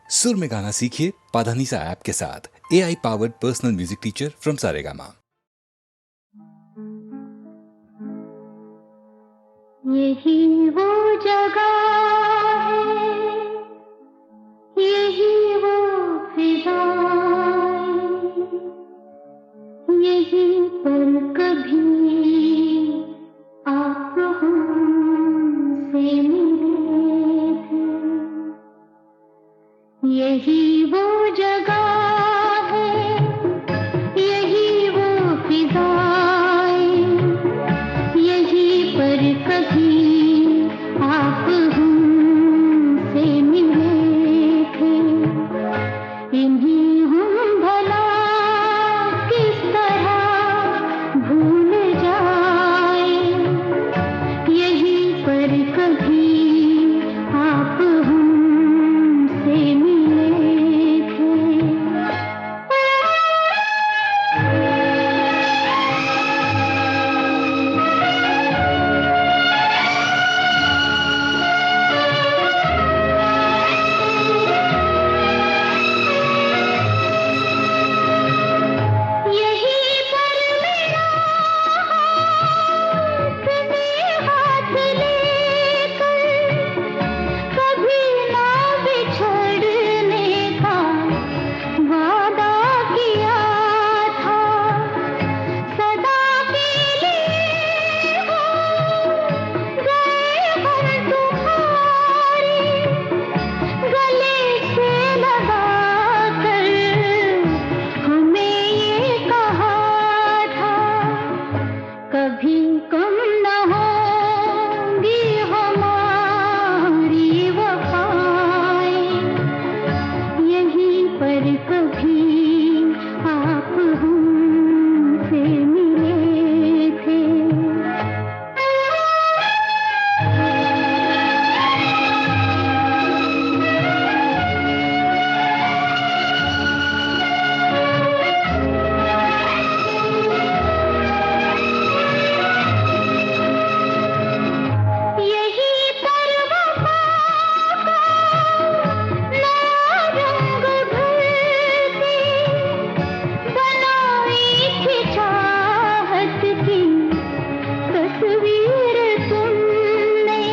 सुर में गाना सीखिए पाधानीसा ऐप के साथ। AI powered personal music teacher from Saregama. यही वो जगह है, यही वो फिजाएं, यही पर कभी आप हमसे मिले थे। यही वो जगह है, यही वो फिजाएं, यही पर कभी आप हमसे मिले थे। इन्हीं हम भला किस तरह भूल जाए, यही पर कभी आप हमसे मिले थे। यही पर मिला हाथ लेकर, कभी ना बिछड़ने का वादा किया था। सदा के लिए हो गए हम तुम्हारे, गले से लगा कर हमें ये कहा था। कभी कम न होंगी हमारी वफाएं, यहीं पर कभी आप हमसे मिले थे। यही पर वफा का नया रंग भरती, बनाई थी चाहत की तस्वीर तुमने।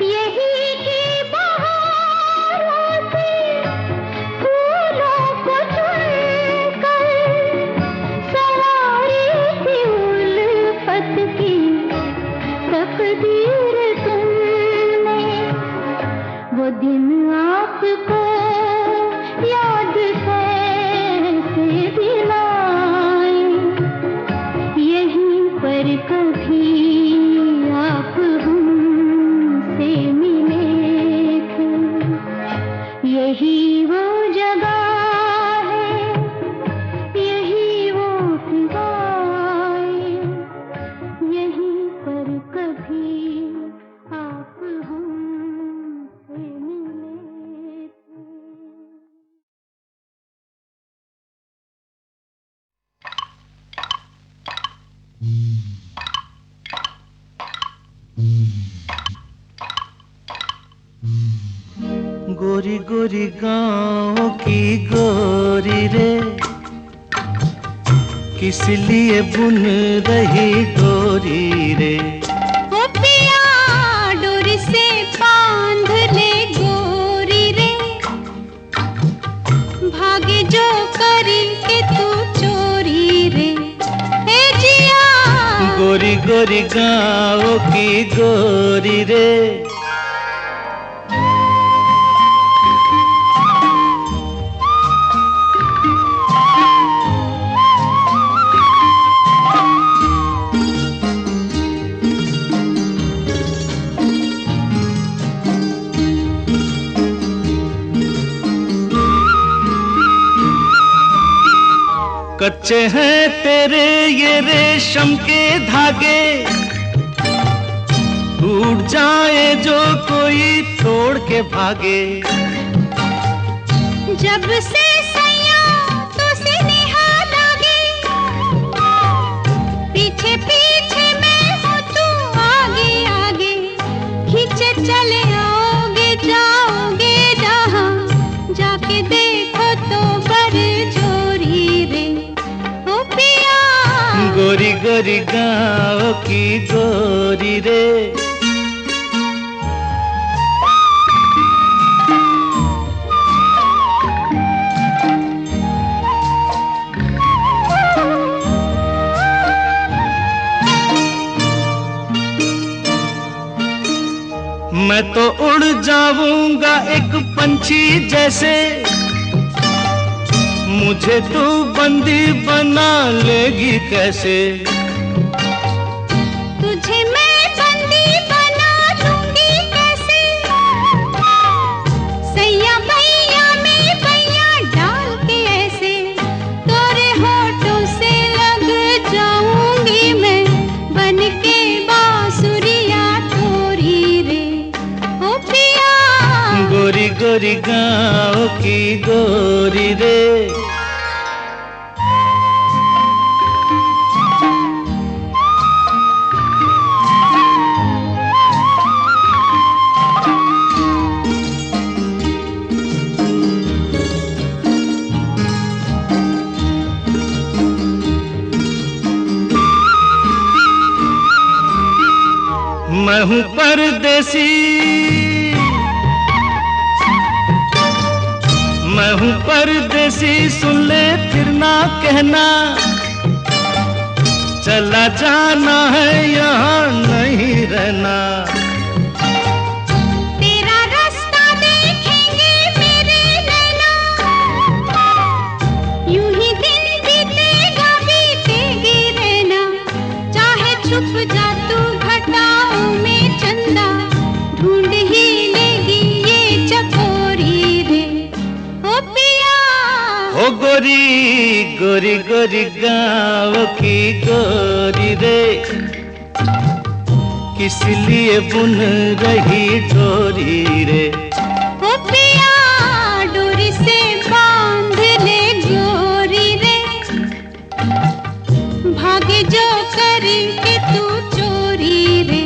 यही की बहारों से फूलों को चुनकर सवारी थी उल्फत की तकदीर तुमने। वो दिन आपको याद कैसे दिलाएं, यहीं पर कभी आप हमसे मिले थे। यही वो जगह है, यही वो फिजाएं, यहीं पर कभी आप हमसे मिले थे। गोरी गोरी गाँव की गोरी रे, किस लिए बुन रही गोरी रे। वो पिया डोर से बांध ले गोरी रे, भागे जो करके तू चोरी रे। ए जिया गोरी गोरी गाँव की गोरी रे, कच्चे हैं तेरे ये रेशम के धागे, टूट जाए जो कोई तोड़ के भागे। जब से सैया तो सिनेहा लागे, पीछे पीछे मैं हूँ तू आगे आगे, खींचे चले आओगे जाओगे जहाँ गोरी गोरी गाँव की गोरी रे। मैं तो उड़ जाऊंगा एक पंछी जैसे, मुझे तू बंदी बना लेगी कैसे? तुझे मैं बंदी बना लूंगी कैसे? सैया भैया में भैया डाल के ऐसे, तोरे होठों से लग जाऊंगी मैं, बन के बांसुरिया तोरी रे ओ पिया। गोरी गोरी गाँव की गोरी रे। मैं हूँ परदेसी, मैं हूँ परदेसी, सुन ले फिर ना कहना, चला जाना है यहाँ नहीं रहना। तेरा रास्ता देखेंगे मेरे नैना, यूं ही दिन बीतेगा बीतेगी रहना, चाहे छुप जा तू घटाओं में चंदा, ढूंढ ही लेगी ये चकोरी रे ओ पिया। ओ गोरी गोरी गोरी गाँव की गोरी रे, किस लिए बुन रही डोरी रे? ओ पिया डोरी से बांध ले गोरी रे, भागे जो करके तू चोरी रे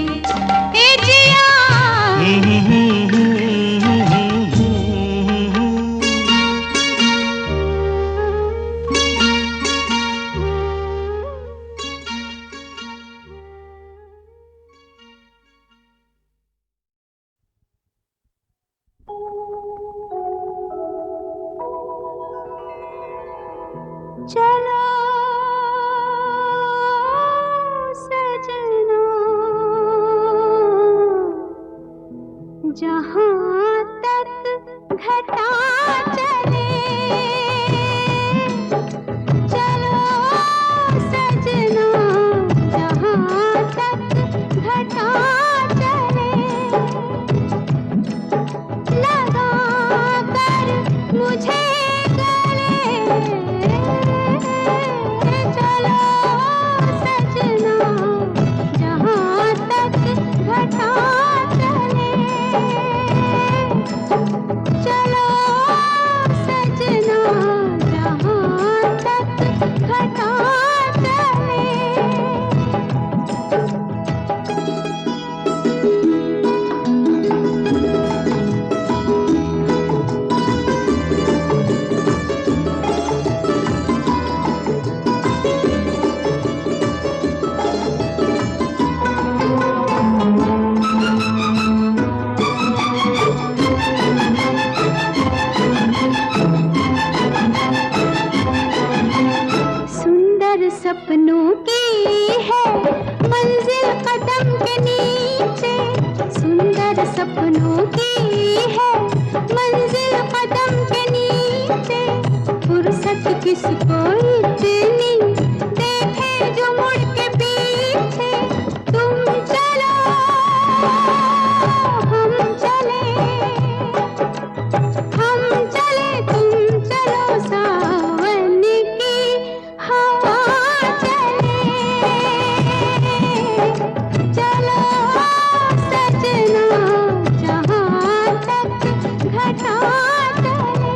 ए जिया। चलो सजना जहाँ तक घटा चले, चलो सजना जहाँ तक घटा चले, लगा कर मुझे चलो सजना जहाँ तक घटा चले, चलो सजना जहाँ तक घटा चले। सुंदर सपनों की है मंजिल कदम के नीचे, सुंदर सपनों की है मंजिल कदम के नीचे, फुर्सत किसको इतनी देखे जो मुड़ के पीछे, तुम चलो हम चले, हम चले तुम चलो, सावन की हवा चले, चलो सजना जहाँ तक घटा चले।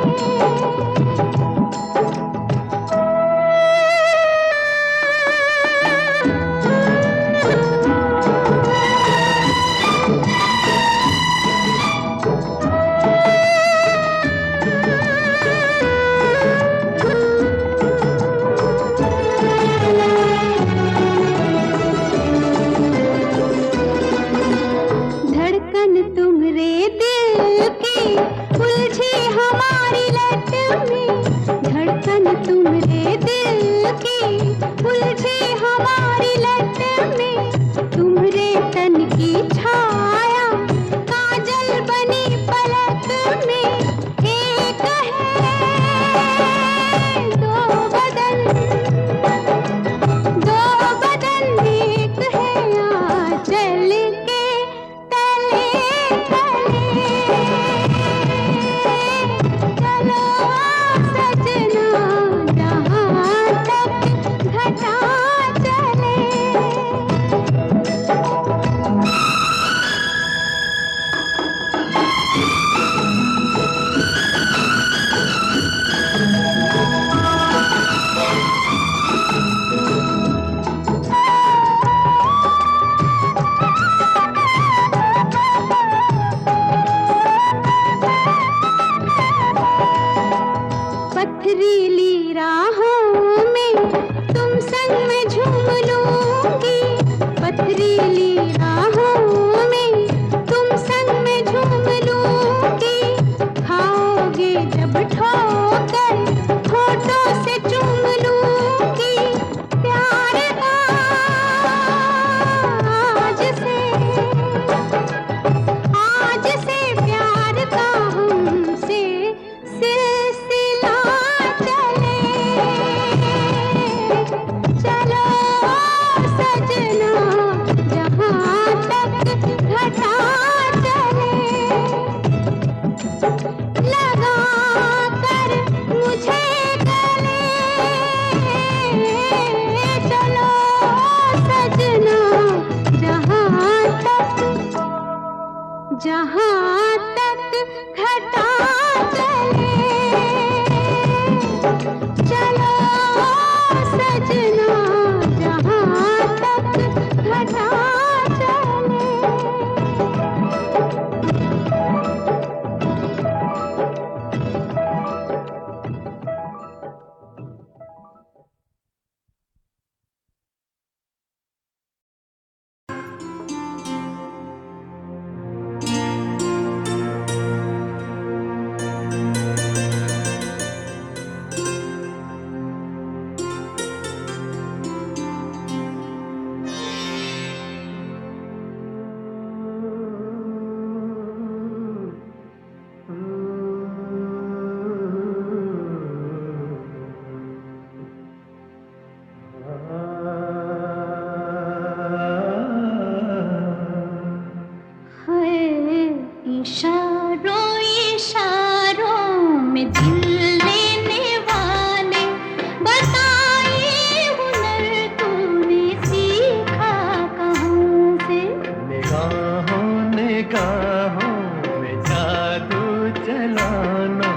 चलाना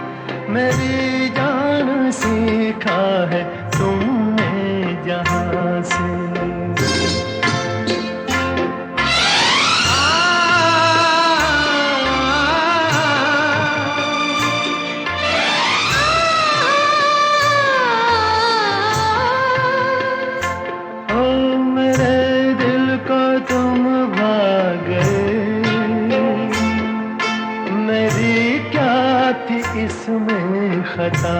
मेरी जान सीखा है तुमने जहाँ से। इसमें खता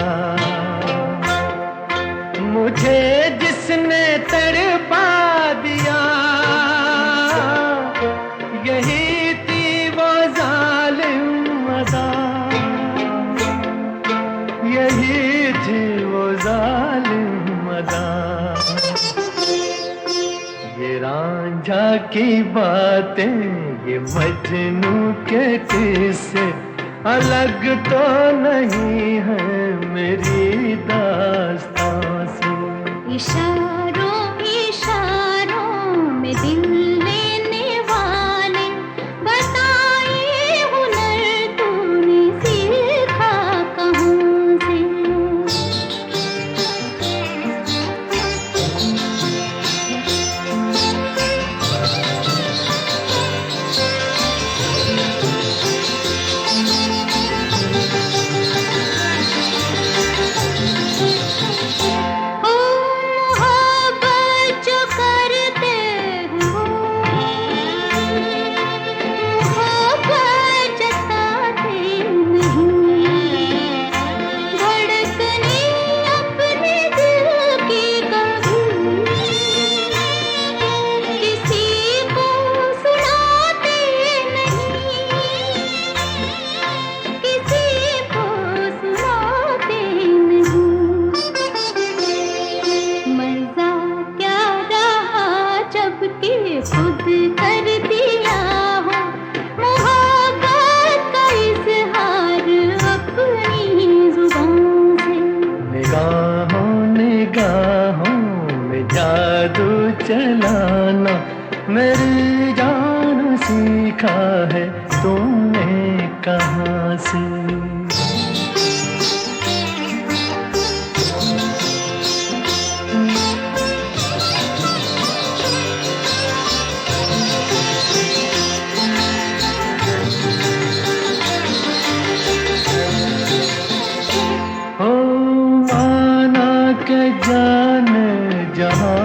मुझे जिसने तड़पा दिया यही थी वो जालिम अदा, यही थी वो जालिम अदा। ये रांझा की बातें ये मजनू के किस्से अलग तो नहीं है मेरी दास्तां से। इशारों इशारों में दिल लेने वाले बताए हुनर तूने सीखा कहाँ से। चलाना मेरी जान सीखा है तुमने कहाँ से। ओ माना के जाने जहाँ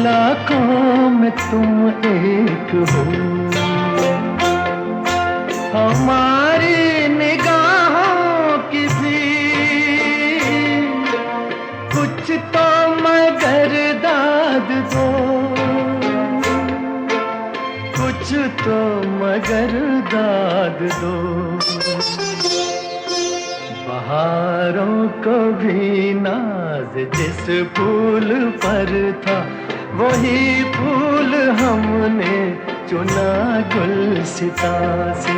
लाखों में तुम एक हो, हमारी निगाहों की भी कुछ तो मगर दाद दो, कुछ तो मगर दाद दो। बहारों को भी नाज जिस फूल पर था वही फूल हमने चुना गुलसिता से।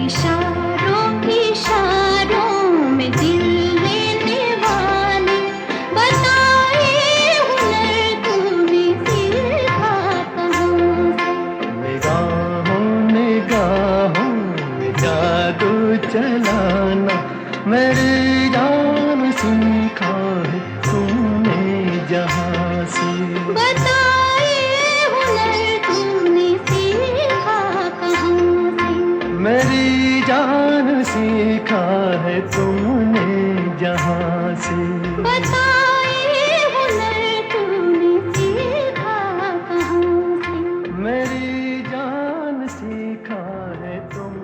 इशारों इशारों में दिल लेने वाले बताए हुनर तूने सीखा कहाँ से। निगाहों निगाहों में जादू चलाना मेरी जान सीखा है तुमने जहाँ से। बताए हुनर तूने सीखा कहाँ से। मेरी जान सीखा है तुमने जहाँ से। बताए हुनर तूने सीखा कहाँ से। मेरी जान सीखा है तुमने।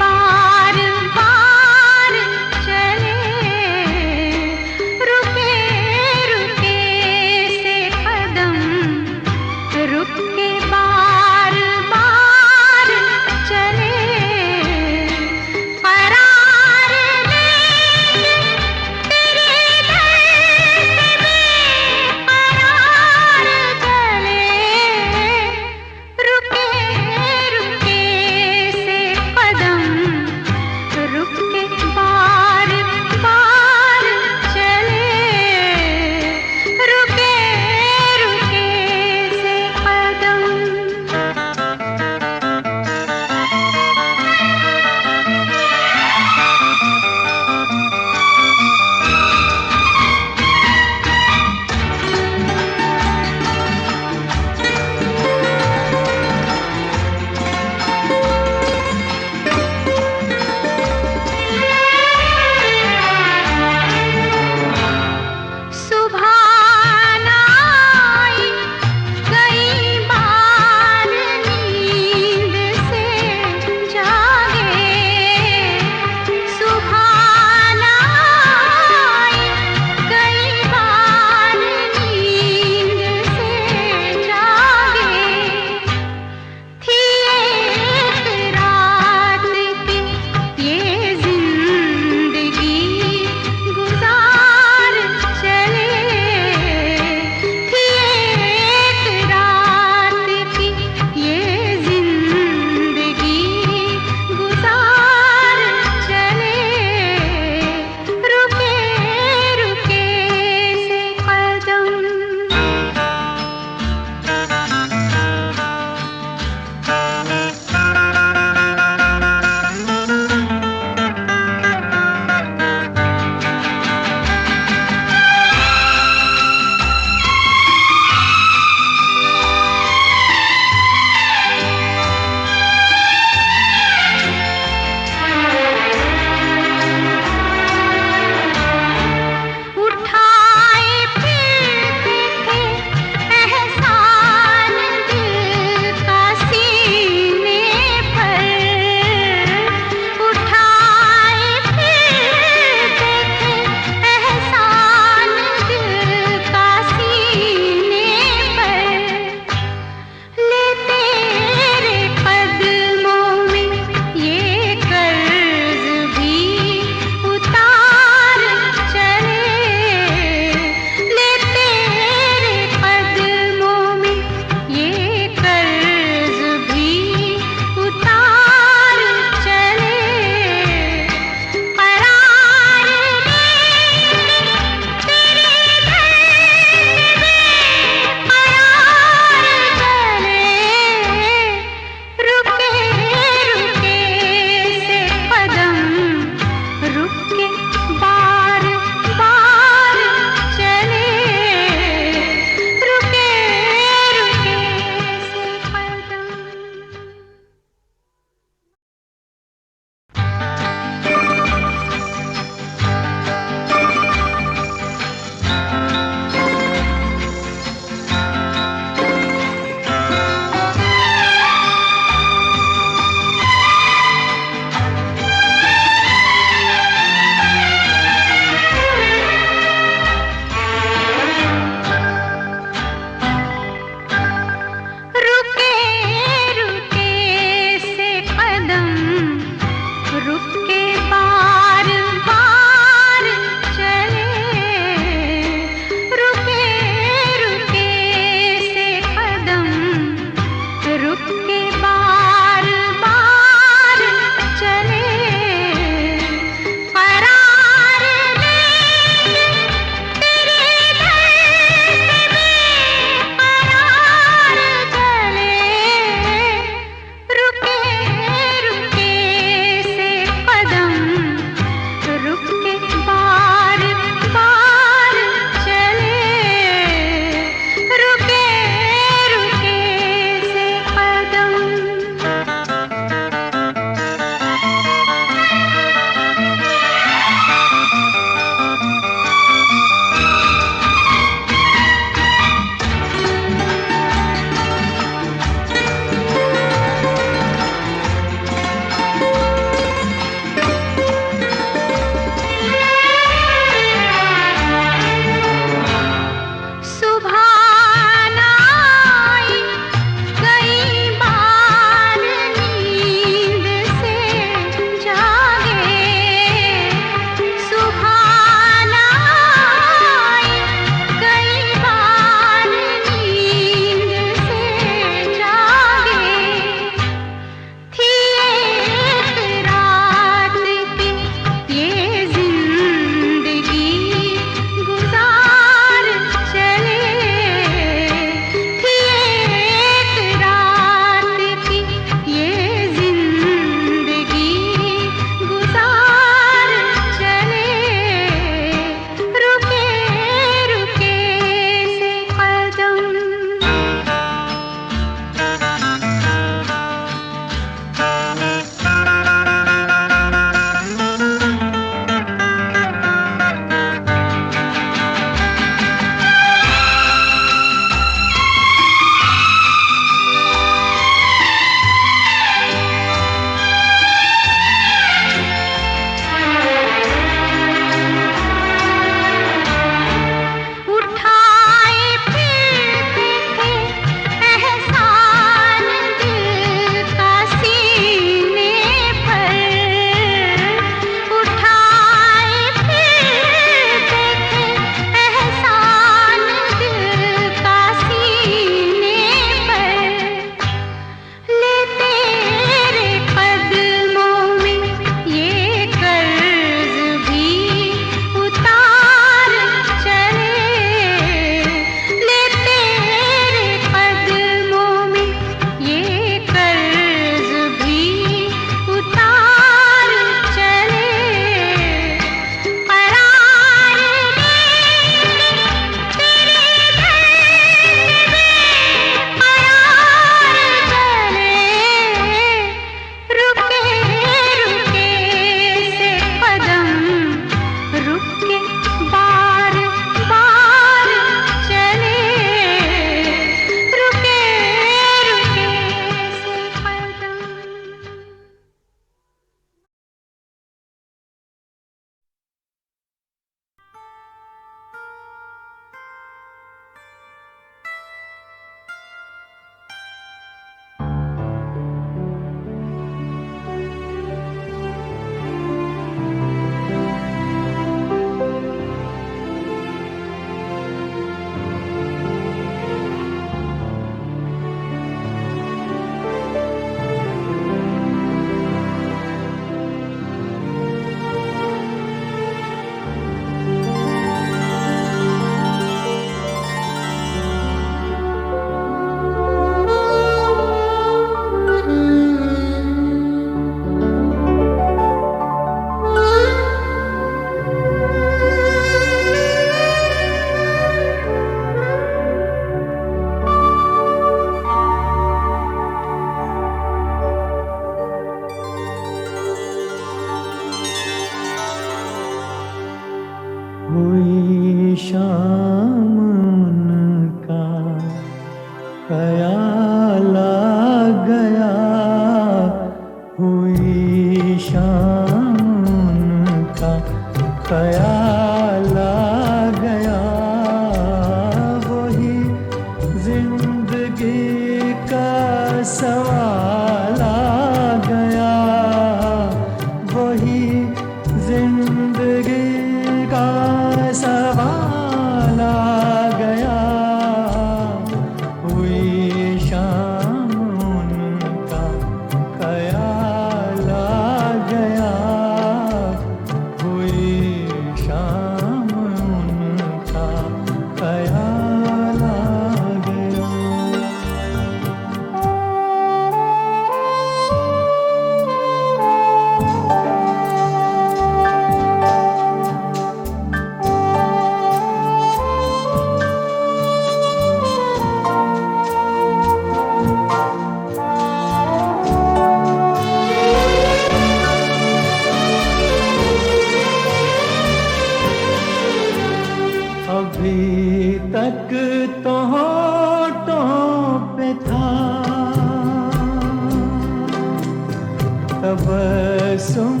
तबस्सुम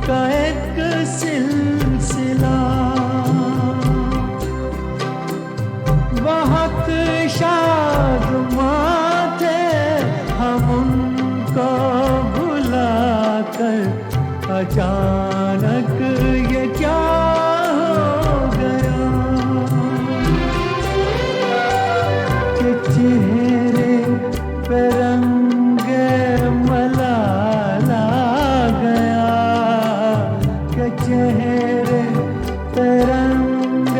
का एक सिलसिला, बहुत शादमां थे हम उनको भुलाकर, अचानक ये क्या हो गया कि चेहरे पे रंग मलाला गया, कि चेहरे पे रंग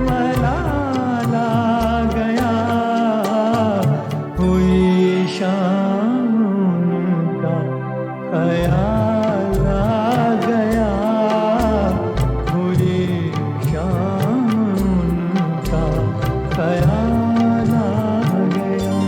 मलाला गया, हुई शाम का ख्याल आ गया, हुई शाम का ख्याल आ गया।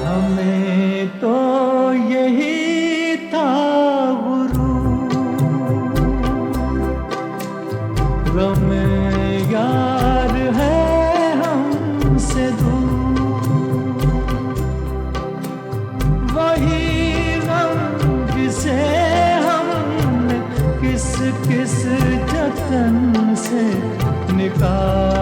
हमें तो यही था गुरूर, गम यार है हमसे दूर, वही गम जिसे हमने किस किस जतन से निकाला